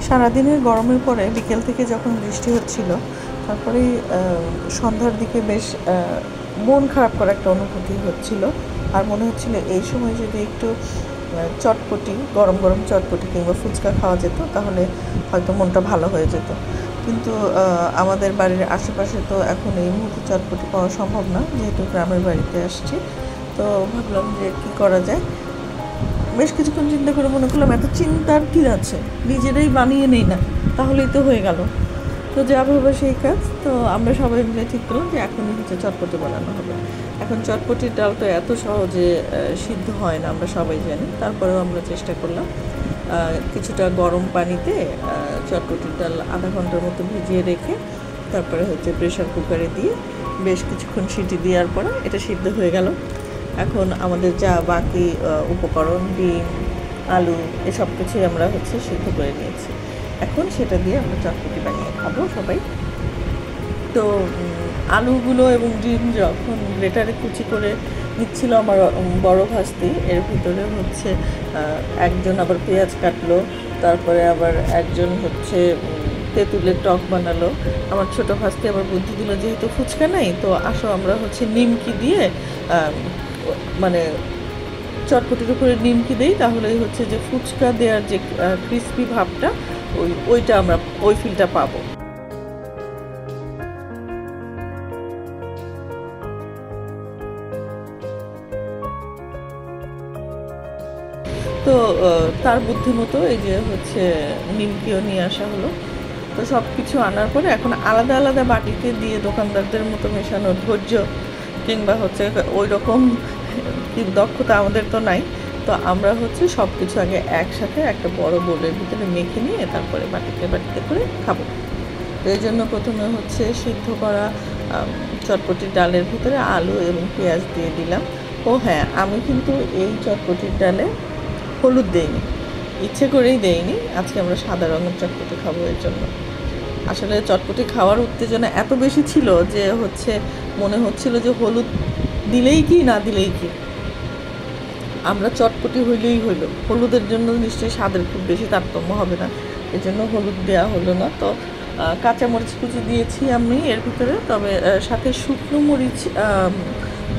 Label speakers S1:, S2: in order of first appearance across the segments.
S1: সারাদিনের গরমের পরে বিকেল থেকে যখন বৃষ্টি হচ্ছিল, তারপরে সন্ধ্যার দিকে বেশ মন খারাপ করা একটা অনুভূতি হচ্ছিল। আর মনে হচ্ছিল এই সময় যদি একটু চটপটি, গরম গরম চটপটি কিংবা ফুচকা খাওয়া যেত তাহলে হয়তো মনটা ভালো হয়ে যেত। কিন্তু আমাদের বাড়ির আশেপাশে তো এখন এই মুহূর্তে চটপটি পাওয়া সম্ভব না, যেহেতু গ্রামের বাড়িতে আসছি। তো ভাবলাম যে কী করা যায়। বেশ কিছুক্ষণ চিন্তা করে মনে করলাম এত চিন্তার কী আছে, নিজেরাই বানিয়ে নেই না, তাহলেই তো হয়ে গেল। তো যা ভাবে সেই কাজ। তো আমরা সবাই মিলে ঠিক করলাম যে এখনই হচ্ছে চটপটি বানানো হবে। এখন চটপটির ডাল তো এত সহজে সিদ্ধ হয় না, আমরা সবাই জানি। তারপরেও আমরা চেষ্টা করলাম কিছুটা গরম পানিতে চটপটির ডাল আধা ঘন্টার মতো ভিজিয়ে রেখে তারপরে হচ্ছে প্রেশার কুকারে দিয়ে বেশ কিছুক্ষণ সিটি দেওয়ার পরে এটা সিদ্ধ হয়ে গেল। এখন আমাদের যা বাকি উপকরণ, ডিম, আলু, এসব কিছুই আমরা হচ্ছে সিদ্ধ করে নিয়েছি। এখন সেটা দিয়ে আমরা চটপটি বানিয়ে খাবো সবাই। তো আলুগুলো এবং ডিম যখন গ্রেটারে কুচি করে নিচ্ছিল আমার বড় ভাস্তি, এর ভিতরে হচ্ছে একজন আবার পেঁয়াজ কাটলো, তারপরে আবার একজন হচ্ছে তেঁতুলের টক বানালো। আমার ছোটো ভাস্তি আবার বুদ্ধি দিল, যেহেতু ফুচকা নাই তো আসো আমরা হচ্ছে নিমকি দিয়ে মানে চটপটির উপরে নিমকি দেই, তাহলেই হচ্ছে যে ফুচকা দেওয়ার যে ক্রিস্পি ভাবটা ওইটা আমরা ওই ফিলটা পাবো। তো তার বুদ্ধিমতো এই যে হচ্ছে নিমকিও নিয়ে আসা হলো। তো সব কিছু আনার পরে এখন আলাদা আলাদা বাটিতে দিয়ে দোকানদারদের মতো মেশানোর ধৈর্য কিংবা হচ্ছে ওই রকম দক্ষতা আমাদের তো নাই। তো আমরা হচ্ছে সব কিছু আগে একসাথে একটা বড় বোলের ভিতরে মেখে নিয়ে তারপরে বাটিতে বাটিতে করে খাবো। তো এই জন্য প্রথমে হচ্ছে সিদ্ধ করা চটপটির ডালের ভিতরে আলু এবং পেঁয়াজ দিয়ে দিলাম। ও হ্যাঁ, আমি কিন্তু এই চটপটির ডালে হলুদ দেইনি, ইচ্ছে করেই দেইনি। আজকে আমরা সাদা রঙের চটপটি খাবো, এর জন্য। আসলে চটপটি খাওয়ার উত্তেজনা এত বেশি ছিল যে হচ্ছে মনে হচ্ছিল যে হলুদ দিলেই কি না দিলেই কি, আমরা চটপটি হইলেই হইলো, হলুদের জন্য নিশ্চয়ই স্বাদের খুব বেশি তারতম্য হবে না, এই জন্য হলুদ দেওয়া হলো না। তো কাঁচামরিচ কুচি দিয়েছি আমি এর ভিতরে, তবে সাথে শুকনো মরিচ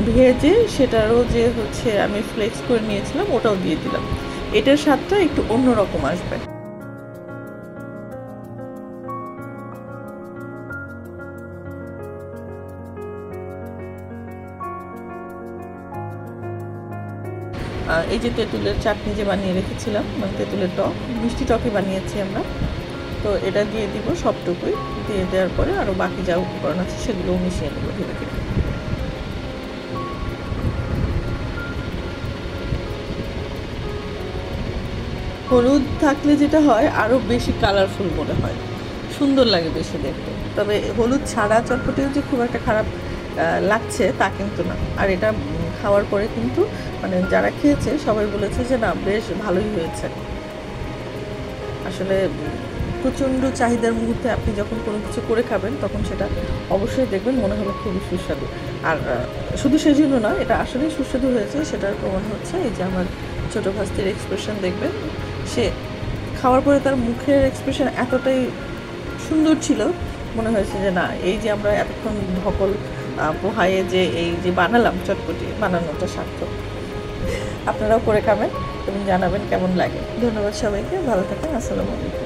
S1: ভেজে সেটারও যে হচ্ছে আমি ফ্লেক্স করে নিয়েছিলাম ওটাও দিয়ে দিলাম। এটার স্বাদটা একটু অন্যরকম আসবে। এই যে তেঁতুলের চাটনি যে বানিয়ে রেখেছিলাম, মানে তেঁতুলের টক, মিষ্টি টকই বানিয়েছি আমরা। তো এটা দিয়ে দিব সবটুকুই, দিয়ে দেওয়ার পরে আরও বাকি যা উপকরণ আছে সেগুলোও মিশিয়ে নেব ধীরে ধীরে। হলুদ থাকলে যেটা হয় আরও বেশি কালারফুল মনে হয়, সুন্দর লাগে বেশি দেখতে। তবে হলুদ ছাড়া চটপটিও যে খুব একটা খারাপ লাগছে তা কিন্তু না। আর এটা খাওয়ার পরে কিন্তু মানে যারা খেয়েছে সবাই বলেছে যে না, বেশ ভালোই হয়েছে। আসলে প্রচণ্ড চাহিদার মুহূর্তে আপনি যখন কোনো কিছু করে খাবেন তখন সেটা অবশ্যই দেখবেন মনে হলো খুবই সুস্বাদু। আর শুধু সেজন্য না, এটা আসলেই সুস্বাদু হয়েছে সেটার প্রমাণ হচ্ছে এই যে আমার ছোটো ভাস্তির এক্সপ্রেশন দেখবেন। সে খাওয়ার পরে তার মুখের এক্সপ্রেশন এতটাই সুন্দর ছিল, মনে হয়েছে যে না, এই যে আমরা এতক্ষণ ধকল পোহায়ে যে এই যে বানালাম চটপটি, বানানোটা সার্থক। আপনারাও করে খাবেন এবং জানাবেন কেমন লাগে। ধন্যবাদ সবাইকে, ভালো থাকেন, আসসালামু আলাইকুম।